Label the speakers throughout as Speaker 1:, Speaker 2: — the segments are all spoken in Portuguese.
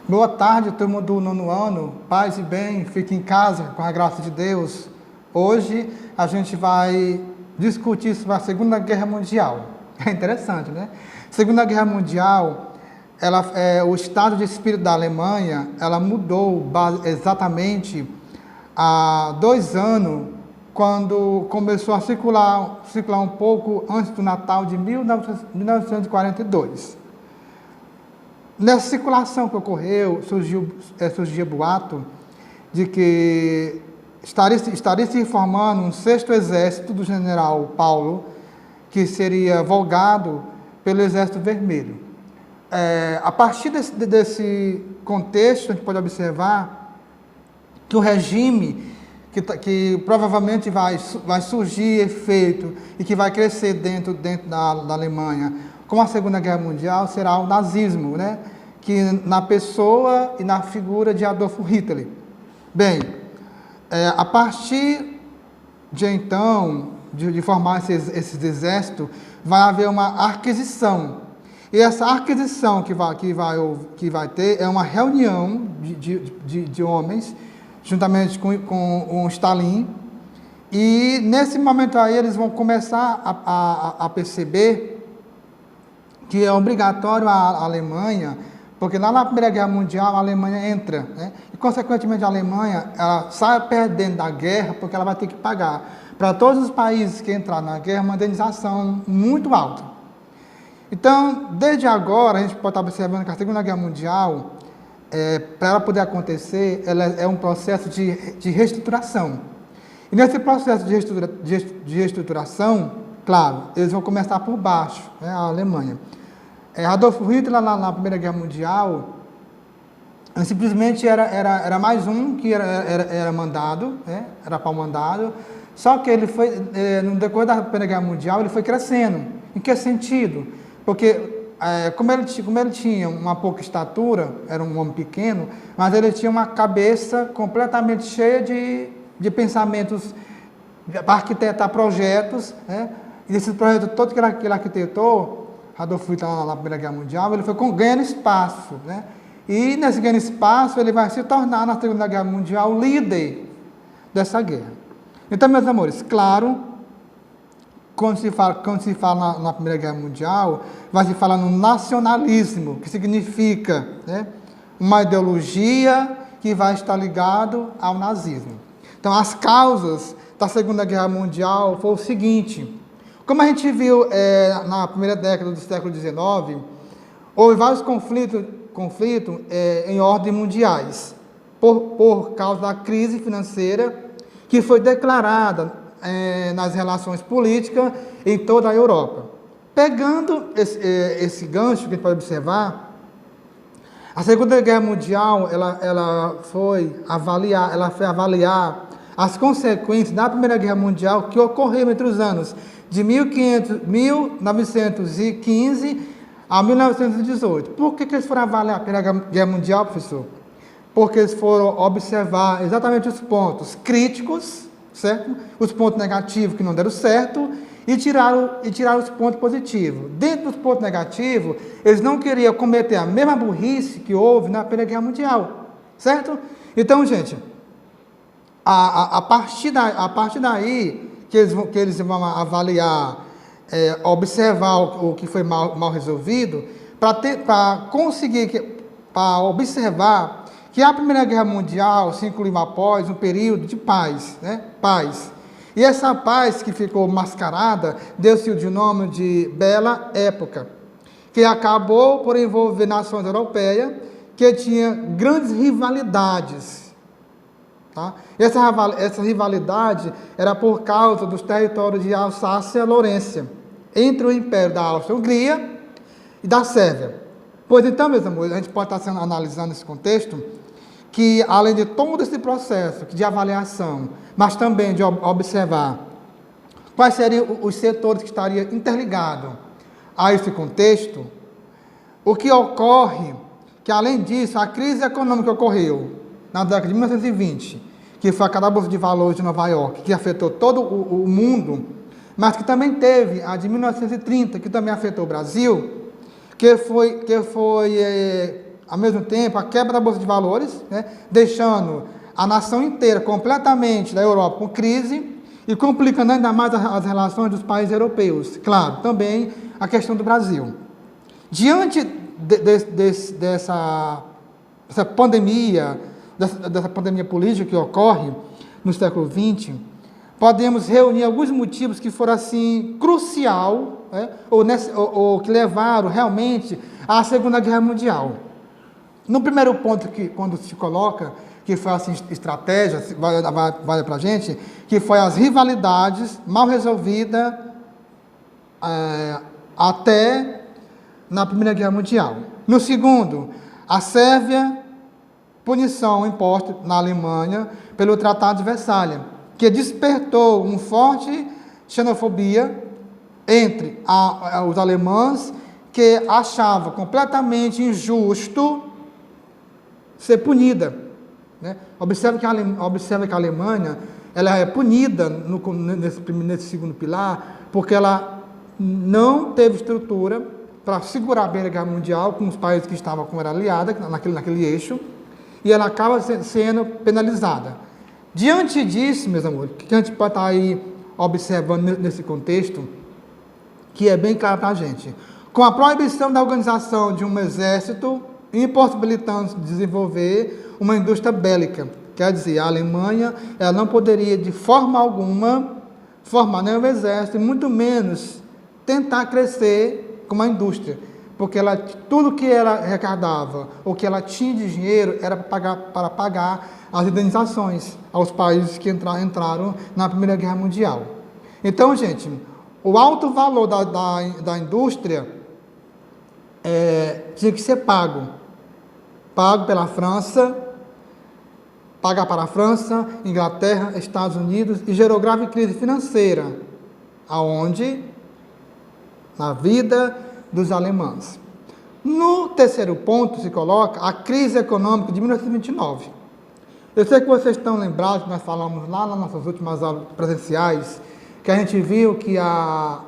Speaker 1: Boa tarde, turma do nono ano. Paz e bem, fique em casa com a graça de Deus. Hoje a gente vai discutir sobre a Segunda Guerra Mundial. É interessante, né? Segunda Guerra Mundial, o estado de espírito da Alemanha, ela mudou exatamente há 2 anos, quando começou a circular um pouco antes do Natal de 1942. Nessa circulação que ocorreu, surgiu boato de que estaria se formando um sexto exército do general Paulo, que seria volgado pelo Exército Vermelho. A partir desse contexto, a gente pode observar que o regime que provavelmente vai surgir efeito e que vai crescer dentro da Alemanha com a Segunda Guerra Mundial será o nazismo, né? Que na pessoa e na figura de Adolf Hitler. Bem, a partir de então, de formar esses exércitos, vai haver uma aquisição. E essa aquisição que vai ter é uma reunião de homens, juntamente com o Stalin, e nesse momento aí eles vão começar a perceber que é obrigatório a Alemanha, porque lá na Primeira Guerra Mundial a Alemanha entra, né? E consequentemente a Alemanha ela sai perdendo da guerra porque ela vai ter que pagar para todos os países que entraram na guerra uma indenização muito alta. Então, desde agora, a gente pode estar observando que a Segunda Guerra Mundial, para ela poder acontecer, ela é um processo de reestruturação. E nesse processo de reestruturação, claro, eles vão começar por baixo, né, a Alemanha. Adolf Hitler, na Primeira Guerra Mundial, simplesmente era mais um que era mandado, né, era pau-mandado, só que ele foi, no decorrer da Primeira Guerra Mundial, ele foi crescendo. Em que sentido? Porque, como ele tinha uma pouca estatura, era um homem pequeno, mas ele tinha uma cabeça completamente cheia de pensamentos para arquitetar projetos, né? E esses projetos todos que ele arquitetou, Adolf Hitler na Primeira Guerra Mundial, ele foi ganhando espaço, né? E nesse ganho espaço, ele vai se tornar, na Segunda Guerra Mundial, o líder dessa guerra. Então, meus amores, claro, quando se fala na Primeira Guerra Mundial, vai se falar no nacionalismo, que significa, né, uma ideologia que vai estar ligado ao nazismo. Então, as causas da Segunda Guerra Mundial foi o seguinte: como a gente viu na primeira década do século XIX, houve vários conflitos em ordem mundiais, por causa da crise financeira que foi declarada nas relações políticas em toda a Europa. Pegando esse gancho que a gente pode observar, a Segunda Guerra Mundial ela foi avaliar as consequências da Primeira Guerra Mundial que ocorreram entre os anos de 1915 a 1918. Por que eles foram avaliar a Primeira Guerra Mundial, professor? Porque eles foram observar exatamente os pontos críticos, certo? Os pontos negativos que não deram certo e tiraram os pontos positivos. Dentro dos pontos negativos, eles não queriam cometer a mesma burrice que houve na Primeira Guerra Mundial, certo? Então, gente, a partir daí que eles vão avaliar, observar o que foi mal resolvido, para observar que a Primeira Guerra Mundial se incluiu após um período de paz, né? Paz. E essa paz que ficou mascarada deu-se o nome de Bela Época, que acabou por envolver nações europeias que tinham grandes rivalidades. Tá? Essa rivalidade era por causa dos territórios de Alsácia-Lorência, entre o Império da Áustria-Hungria e da Sérvia. Pois então, meus amores, a gente pode estar analisando esse contexto, que além de todo esse processo de avaliação, mas também de observar quais seriam os setores que estariam interligados a esse contexto, o que ocorre, que além disso, a crise econômica ocorreu na década de 1920, que foi a queda da Bolsa de Valores de Nova York, que afetou todo o mundo, mas que também teve a de 1930, que também afetou o Brasil, que foi ao mesmo tempo, a quebra da Bolsa de Valores, né, deixando a nação inteira completamente da Europa com crise e complicando ainda mais as relações dos países europeus. Claro, também a questão do Brasil. Diante dessa pandemia, dessa pandemia política que ocorre no século XX, podemos reunir alguns motivos que foram assim crucial, né, ou que levaram realmente à Segunda Guerra Mundial. No primeiro ponto, que quando se coloca, que foi assim, estratégia, vale para a gente, que foi as rivalidades mal resolvidas até na Primeira Guerra Mundial. No segundo, a Sérvia, punição imposta na Alemanha pelo Tratado de Versalhes, que despertou uma forte xenofobia entre os alemães, que achavam completamente injusto ser punida, né? Observe que a Alemanha ela é punida nesse segundo pilar, porque ela não teve estrutura para segurar a Primeira Guerra Mundial com os países que estavam com ela aliada, naquele eixo, e ela acaba sendo penalizada. Diante disso, meus amores, que a gente pode estar aí observando nesse contexto, que é bem claro para a gente, com a proibição da organização de um exército, impossibilitando desenvolver uma indústria bélica. Quer dizer, a Alemanha ela não poderia, de forma alguma, formar nenhum exército, e muito menos tentar crescer com uma indústria, porque tudo que ela arrecadava, ou que ela tinha de dinheiro, era para pagar as indenizações aos países que entraram na Primeira Guerra Mundial. Então, gente, o alto valor da indústria tinha que ser pago pela França, pagar para a França, Inglaterra, Estados Unidos, e gerou grave crise financeira, aonde? Na vida dos alemães. No terceiro ponto se coloca a crise econômica de 1929. Eu sei que vocês estão lembrados que nós falamos lá nas nossas últimas aulas presenciais, que a gente viu que a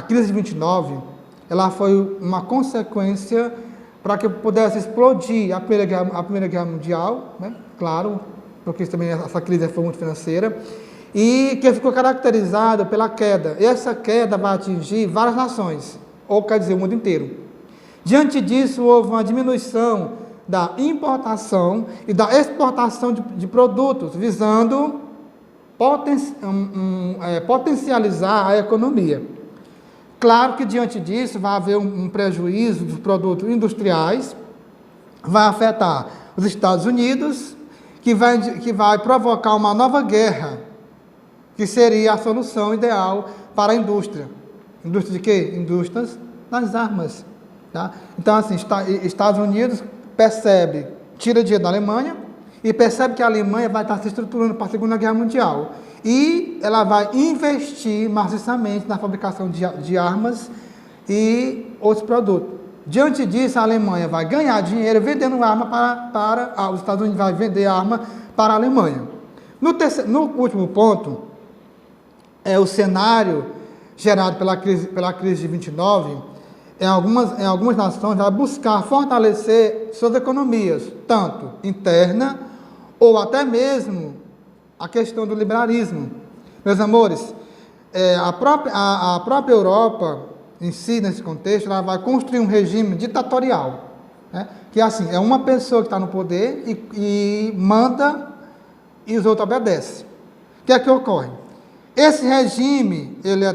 Speaker 1: crise de 29, ela foi uma consequência para que pudesse explodir a Primeira Guerra Mundial, né? Claro, porque também essa crise foi muito financeira, e que ficou caracterizada pela queda. E essa queda vai atingir várias nações, ou quer dizer, o mundo inteiro. Diante disso, houve uma diminuição da importação e da exportação de produtos, visando potencializar a economia. Claro que, diante disso, vai haver um prejuízo dos produtos industriais, vai afetar os Estados Unidos, que vai provocar uma nova guerra, que seria a solução ideal para a indústria. Indústria de quê? Indústrias das armas. Tá? Então, assim, Estados Unidos tira dinheiro da Alemanha e percebe que a Alemanha vai estar se estruturando para a Segunda Guerra Mundial. E ela vai investir maciçamente na fabricação de armas e outros produtos. Diante disso, a Alemanha vai ganhar dinheiro vendendo arma para os Estados Unidos vai vender arma para a Alemanha. No último ponto, é o cenário gerado pela crise de 29, em algumas nações, vai buscar fortalecer suas economias, tanto interna ou até mesmo a questão do liberalismo. Meus amores, a própria Europa, em si, nesse contexto, ela vai construir um regime ditatorial, né? Que assim, é uma pessoa que está no poder e manda e os outros obedecem. O que é que ocorre? Esse regime, ele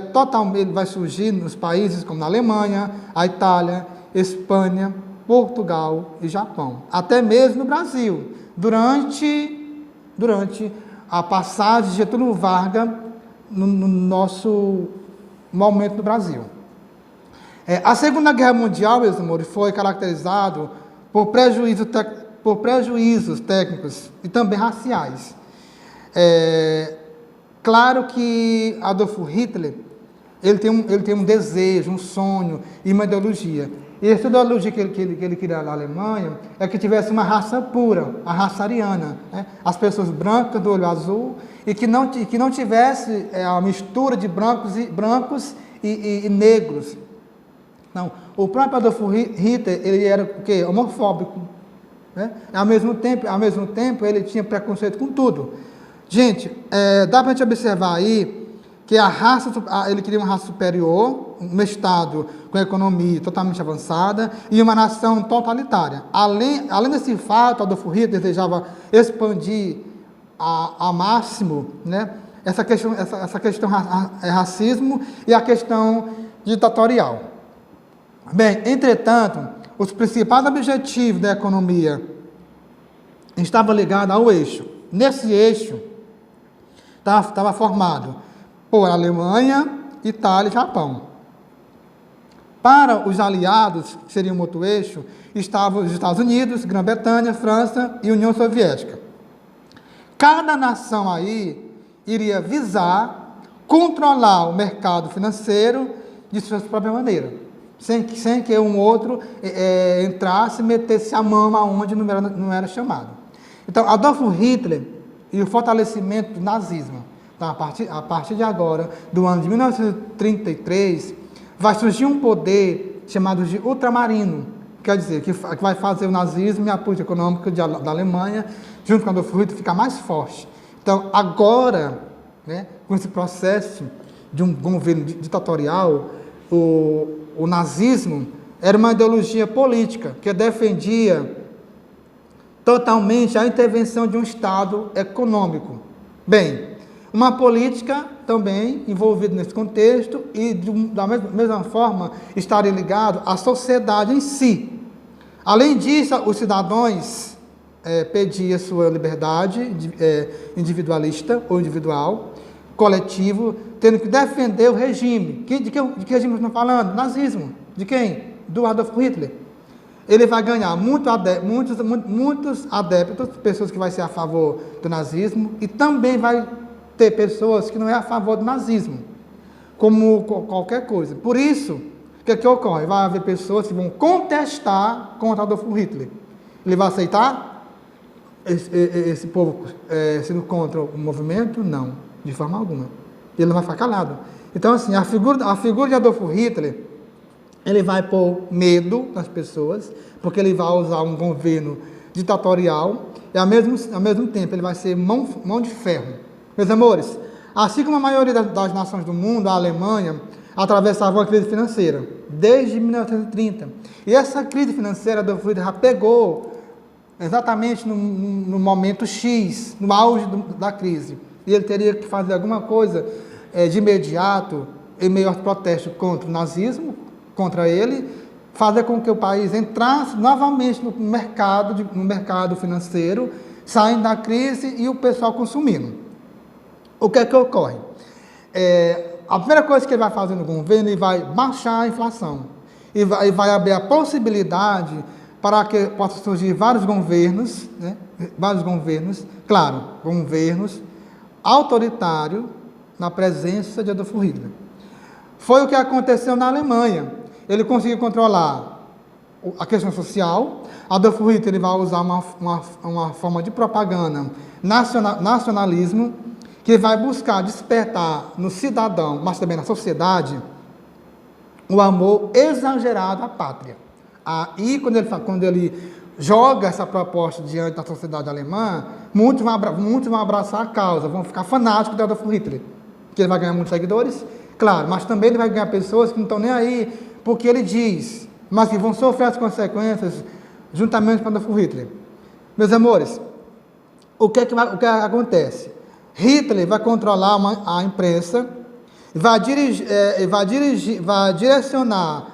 Speaker 1: vai surgir nos países como na Alemanha, a Itália, Espanha, Portugal e Japão. Até mesmo no Brasil, durante a passagem de Getúlio Vargas no nosso momento no Brasil. A Segunda Guerra Mundial, meus amores, foi caracterizado por prejuízos técnicos e também raciais. Claro que Adolf Hitler, ele tem um desejo, um sonho e uma ideologia. E essa ideologia que ele queria na Alemanha é que tivesse uma raça pura, a raça ariana, né? As pessoas brancas do olho azul e que não tivesse a mistura de brancos e negros. Não, o próprio Adolf Hitler, ele era o quê? Homofóbico, né? Ao mesmo tempo, ele tinha preconceito com tudo. Gente, dá para a gente observar aí que ele queria uma raça superior, um Estado com economia totalmente avançada e uma nação totalitária. Além desse fato, Adolf Hitler desejava expandir a máximo, né, essa questão racismo e a questão ditatorial. Bem, entretanto, os principais objetivos da economia estavam ligados ao eixo. Nesse eixo, estava formado por Alemanha, Itália e Japão. Para os aliados, que seriam um outro eixo, estavam os Estados Unidos, Grã-Bretanha, França e União Soviética. Cada nação aí iria visar controlar o mercado financeiro de sua própria maneira, sem que um outro entrasse e metesse a mão aonde não era chamado. Então, Adolf Hitler e o fortalecimento do nazismo. Então, a partir de agora, do ano de 1933, vai surgir um poder chamado de ultramarino, quer dizer, que vai fazer o nazismo e a política econômica da Alemanha, junto com Adolf Hitler, ficar mais forte. Então, agora, né, com esse processo de um governo ditatorial, o nazismo era uma ideologia política que defendia totalmente a intervenção de um Estado econômico. Bem, uma política também envolvida nesse contexto e, da mesma forma, estaria ligado à sociedade em si. Além disso, os cidadãos pediam sua liberdade individualista ou individual, coletivo, tendo que defender o regime. De que regime estamos falando? Nazismo. De quem? Do Adolf Hitler. Ele vai ganhar muitos adeptos, pessoas que vão ser a favor do nazismo, e também vai ter pessoas que não é a favor do nazismo, como qualquer coisa. Por isso, o que ocorre? Vai haver pessoas que vão contestar contra Adolf Hitler. Ele vai aceitar esse povo sendo contra o movimento? Não, de forma alguma. Ele não vai ficar calado. Então, assim, a figura de Adolf Hitler, ele vai pôr medo nas pessoas, porque ele vai usar um governo ditatorial, e ao mesmo tempo ele vai ser mão de ferro. Meus amores, assim como a maioria das nações do mundo, a Alemanha atravessava uma crise financeira, desde 1930. E essa crise financeira do Hitler já pegou exatamente no momento X, no auge da crise. E ele teria que fazer alguma coisa de imediato, em meio aos protestos contra o nazismo, contra ele, fazer com que o país entrasse novamente no mercado financeiro, saindo da crise e o pessoal consumindo. O que é que ocorre? A primeira coisa que ele vai fazer no governo, ele vai baixar a inflação. E vai abrir a possibilidade para que possam surgir vários governos, né? Vários governos, claro, governos autoritários na presença de Adolf Hitler. Foi o que aconteceu na Alemanha. Ele conseguiu controlar a questão social. Adolf Hitler ele vai usar uma forma de propaganda, nacionalismo, que vai buscar despertar no cidadão, mas também na sociedade, o amor exagerado à pátria. Aí, quando ele joga essa proposta diante da sociedade alemã, muitos vão abraçar a causa, vão ficar fanáticos de Adolf Hitler, que ele vai ganhar muitos seguidores, claro, mas também ele vai ganhar pessoas que não estão nem aí, porque ele diz, mas que vão sofrer as consequências juntamente com Adolf Hitler. Meus amores, o que acontece? Hitler vai controlar a imprensa, vai direcionar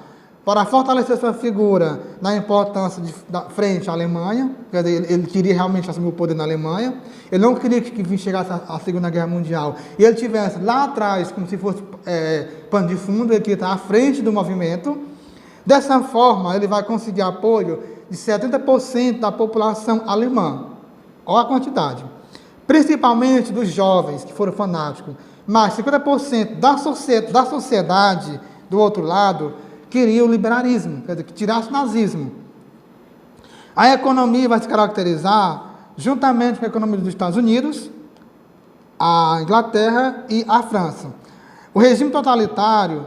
Speaker 1: para fortalecer sua figura na importância frente à Alemanha, quer dizer, ele queria realmente assumir o poder na Alemanha, ele não queria que chegasse a Segunda Guerra Mundial, e ele estivesse lá atrás, como se fosse pano de fundo, ele queria estar à frente do movimento. Dessa forma, ele vai conseguir apoio de 70% da população alemã, olha a quantidade, principalmente dos jovens que foram fanáticos, mas 50% da sociedade, do outro lado, queria o liberalismo, quer dizer, que tirasse o nazismo. A economia vai se caracterizar juntamente com a economia dos Estados Unidos, a Inglaterra e a França. O regime totalitário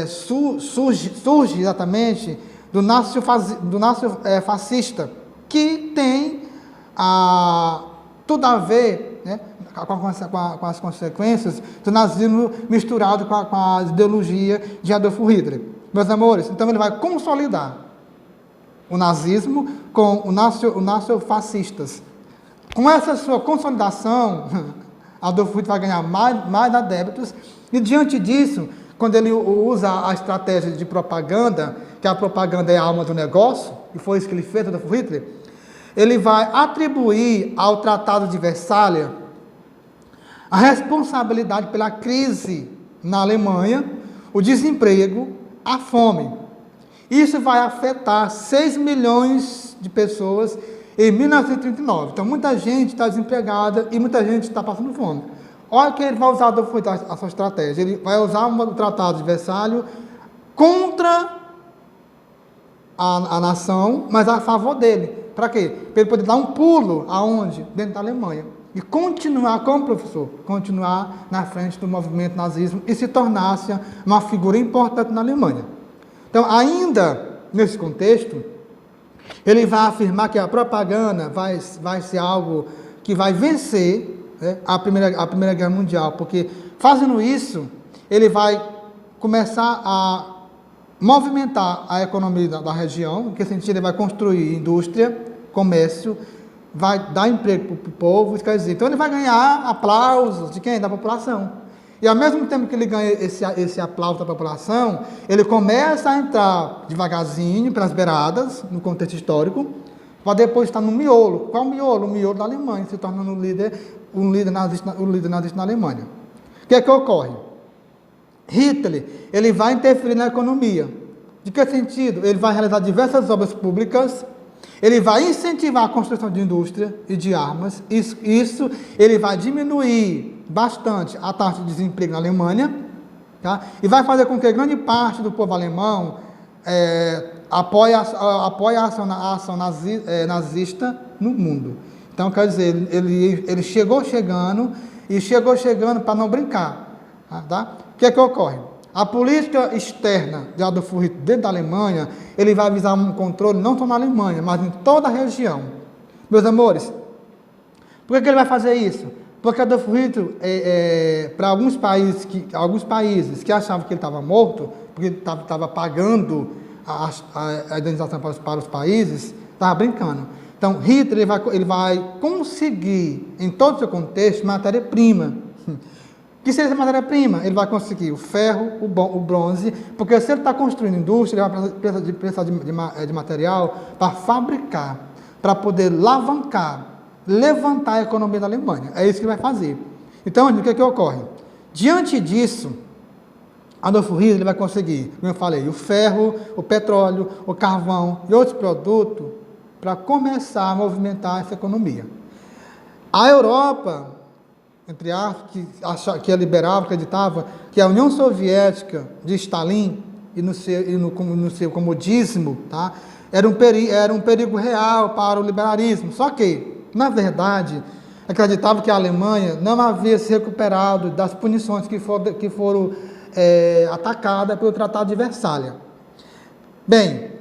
Speaker 1: surge exatamente do fascista, que tem tudo a ver, né, com as consequências do nazismo misturado com a ideologia de Adolf Hitler. Meus amores, então ele vai consolidar o nazismo com os nazifascistas. Com essa sua consolidação, Adolf Hitler vai ganhar mais adeptos, e diante disso, quando ele usa a estratégia de propaganda, que a propaganda é a alma do negócio, e foi isso que ele fez, Adolf Hitler, ele vai atribuir ao Tratado de Versalhes a responsabilidade pela crise na Alemanha, o desemprego, a fome. Isso vai afetar 6 milhões de pessoas em 1939. Então, muita gente está desempregada e muita gente está passando fome. Olha que ele vai usar a sua estratégia. Ele vai usar o Tratado de Versalhes contra a nação, mas a favor dele. Para quê? Para ele poder dar um pulo aonde? Dentro da Alemanha. E continuar como professor, continuar na frente do movimento nazismo e se tornasse uma figura importante na Alemanha. Então, ainda nesse contexto, ele vai afirmar que a propaganda vai ser algo que vai vencer, né, a Primeira Guerra Mundial, porque fazendo isso, ele vai começar a movimentar a economia da região, em que sentido ele vai construir indústria, comércio, vai dar emprego para o povo, quer dizer, então ele vai ganhar aplausos de quem? Da população. E ao mesmo tempo que ele ganha esse aplauso da população, ele começa a entrar devagarzinho pelas beiradas, no contexto histórico, para depois estar no miolo. Qual o miolo? O miolo da Alemanha, se tornando um líder nazista na Alemanha. O que é que ocorre? Hitler, ele vai interferir na economia. De que sentido? Ele vai realizar diversas obras públicas, ele vai incentivar a construção de indústria e de armas, isso ele vai diminuir bastante a taxa de desemprego na Alemanha, tá? E vai fazer com que grande parte do povo alemão apoie a ação nazista no mundo. Então, quer dizer, ele chegou chegando para não brincar. Tá? O que é que ocorre? A política externa de Adolf Hitler dentro da Alemanha, ele vai visar um controle não só na Alemanha, mas em toda a região. Meus amores, por que ele vai fazer isso? Porque Adolf Hitler, para alguns países que achavam que ele estava morto, porque ele estava pagando a indenização para os países, estava brincando. Então, Hitler ele vai conseguir, em todo o seu contexto, matéria-prima. Que seria essa matéria-prima? Ele vai conseguir o ferro, o bronze, porque se ele está construindo indústria, ele vai precisar de material para fabricar, para poder levantar a economia da Alemanha. É isso que ele vai fazer. Então, o que é que ocorre? Diante disso, Adolf Hitler vai conseguir, como eu falei, o ferro, o petróleo, o carvão e outros produtos para começar a movimentar essa economia. A Europa, entre aspas, que é liberal, acreditava que a União Soviética de Stalin e no seu comodismo, tá, era um perigo real para o liberalismo. Só que, na verdade, acreditava que a Alemanha não havia se recuperado das punições que foram atacadas pelo Tratado de Versalhes. Bem,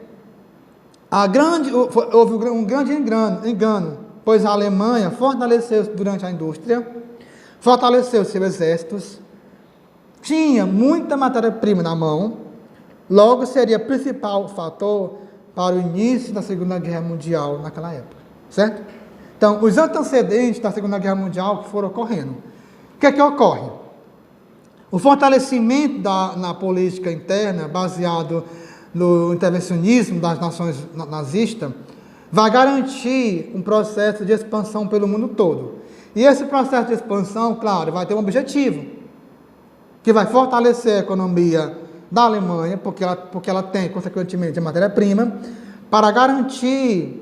Speaker 1: houve um grande engano, pois a Alemanha fortaleceu-se durante a indústria, fortaleceu seus exércitos, tinha muita matéria-prima na mão, logo seria principal fator para o início da Segunda Guerra Mundial naquela época, certo? Então, os antecedentes da Segunda Guerra Mundial que foram ocorrendo. O que é que ocorre? O fortalecimento na política interna, baseado no intervencionismo das nações nazistas, vai garantir um processo de expansão pelo mundo todo. E esse processo de expansão, claro, vai ter um objetivo, que vai fortalecer a economia da Alemanha, porque ela tem, consequentemente, a matéria-prima, para garantir,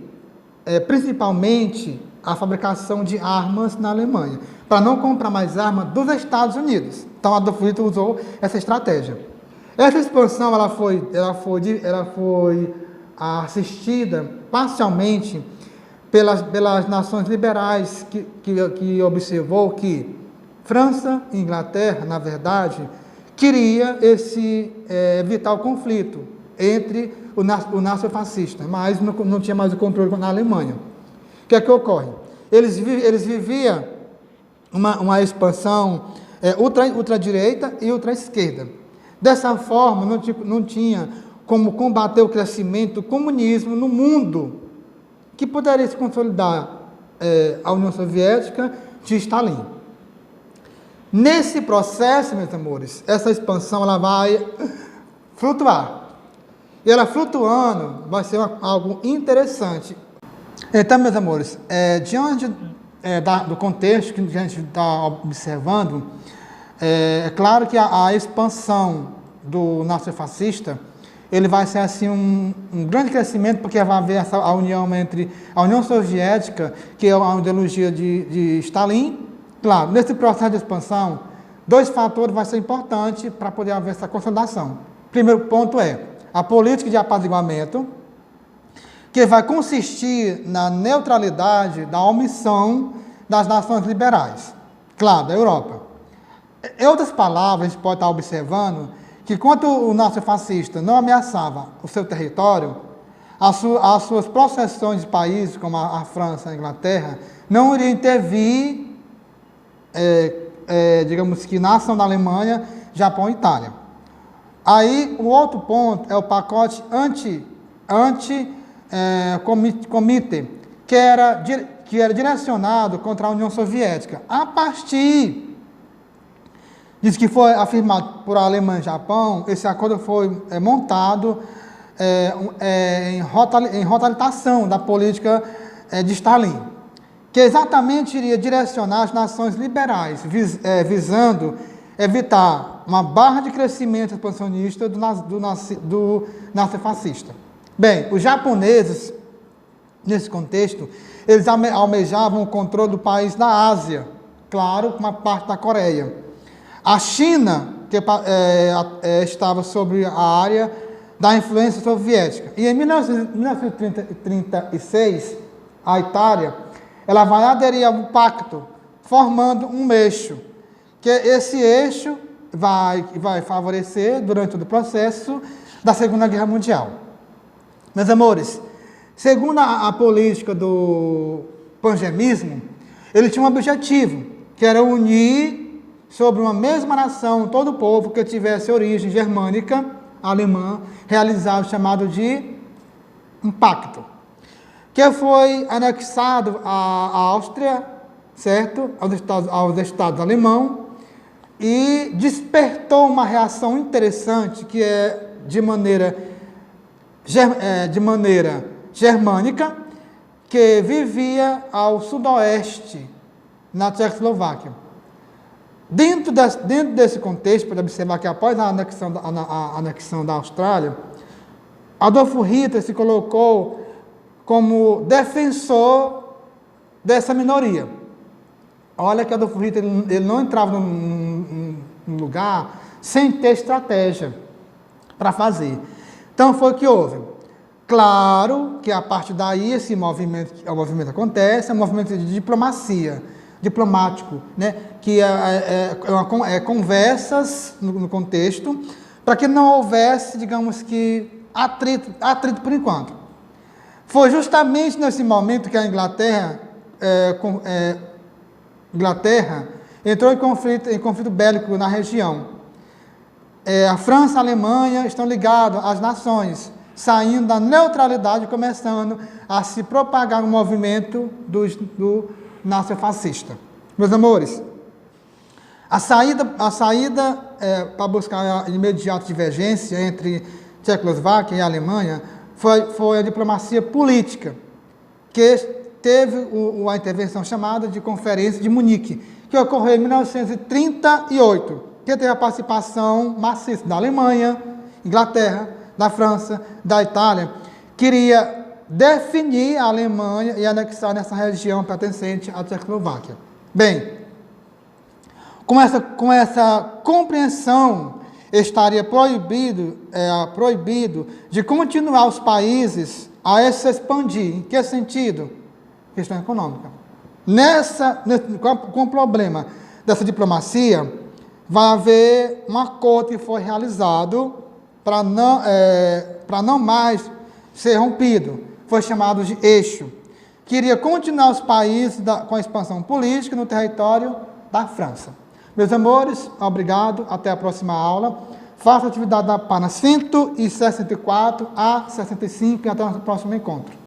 Speaker 1: principalmente, a fabricação de armas na Alemanha, para não comprar mais armas dos Estados Unidos. Então, Adolf Hitler usou essa estratégia. Essa expansão ela foi assistida parcialmente pelas nações liberais que observou que França e Inglaterra, na verdade, queria evitar o conflito entre o nazifascista, mas não tinha mais o controle na Alemanha. O que é que ocorre? Eles viviam uma expansão ultradireita e ultraesquerda. Dessa forma, não tinha como combater o crescimento do comunismo no mundo, que poderia se consolidar a União Soviética de Stalin. Nesse processo, meus amores, essa expansão ela vai flutuar. E ela flutuando vai ser algo interessante. Então, meus amores, diante do contexto que a gente está observando, é claro que a expansão do nazifascista ele vai ser assim um grande crescimento, porque vai haver a união entre a União Soviética, que é a ideologia de Stalin. Claro, nesse processo de expansão, dois fatores vão ser importantes para poder haver essa consolidação. Primeiro ponto é a política de apaziguamento, que vai consistir na neutralidade da omissão das nações liberais, claro, da Europa. Em outras palavras, a gente pode estar observando que, enquanto o nazifascista não ameaçava o seu território, as suas possessões de países, como a França e a Inglaterra, não iriam intervir, digamos que na ação da Alemanha, Japão e Itália. Aí, o outro ponto é o pacote anti-comité, que era direcionado contra a União Soviética. A partir diz que foi afirmado por Alemanha e Japão, esse acordo foi montado em rotalização da política de Stalin, que exatamente iria direcionar as nações liberais, visando evitar uma barra de crescimento expansionista do nazifascista. Bem, os japoneses, nesse contexto, eles almejavam o controle do país da Ásia, claro, uma parte da Coreia. A China, que estava sobre a área da influência soviética. E em 1936, a Itália ela vai aderir ao pacto, formando um eixo, que esse eixo vai favorecer durante todo o processo da Segunda Guerra Mundial. Meus amores, segundo a política do pangemismo, ele tinha um objetivo, que era unir sobre uma mesma nação todo o povo que tivesse origem germânica, alemã, realizar o chamado de um pacto, que foi anexado à Áustria, certo? Aos Estados alemãos, e despertou uma reação interessante, que é de maneira germânica, que vivia ao sudoeste, na Tchecoslováquia. Dentro desse contexto, para observar que após a anexão da Austrália, Adolfo Hitler se colocou como defensor dessa minoria. Olha que Adolfo Hitler ele não entrava num lugar sem ter estratégia para fazer. Então foi o que houve. Claro que a partir daí o movimento acontece, é um movimento de diplomático, né? Que conversas no contexto, para que não houvesse, digamos que, atrito por enquanto. Foi justamente nesse momento que a Inglaterra entrou em conflito bélico na região. A França e a Alemanha estão ligados às nações, saindo da neutralidade e começando a se propagar no movimento do nazifascista. Meus amores, a saída para buscar a imediata divergência entre Tchecoslováquia e Alemanha foi a diplomacia política, que teve a intervenção chamada de Conferência de Munique, que ocorreu em 1938, que teve a participação maciça da Alemanha, Inglaterra, da França, da Itália, queria definir a Alemanha e anexar nessa região pertencente à Tchecoslováquia. Bem, com essa compreensão, estaria proibido de continuar os países a se expandir. Em que sentido? Questão econômica. Com o problema dessa diplomacia, vai haver um acordo que foi realizado para não mais ser rompido. Foi chamado de eixo, que iria continuar os países com a expansão política no território da França. Meus amores, obrigado, até a próxima aula. Faça a atividade da página 164 a 65 e até o nosso próximo encontro.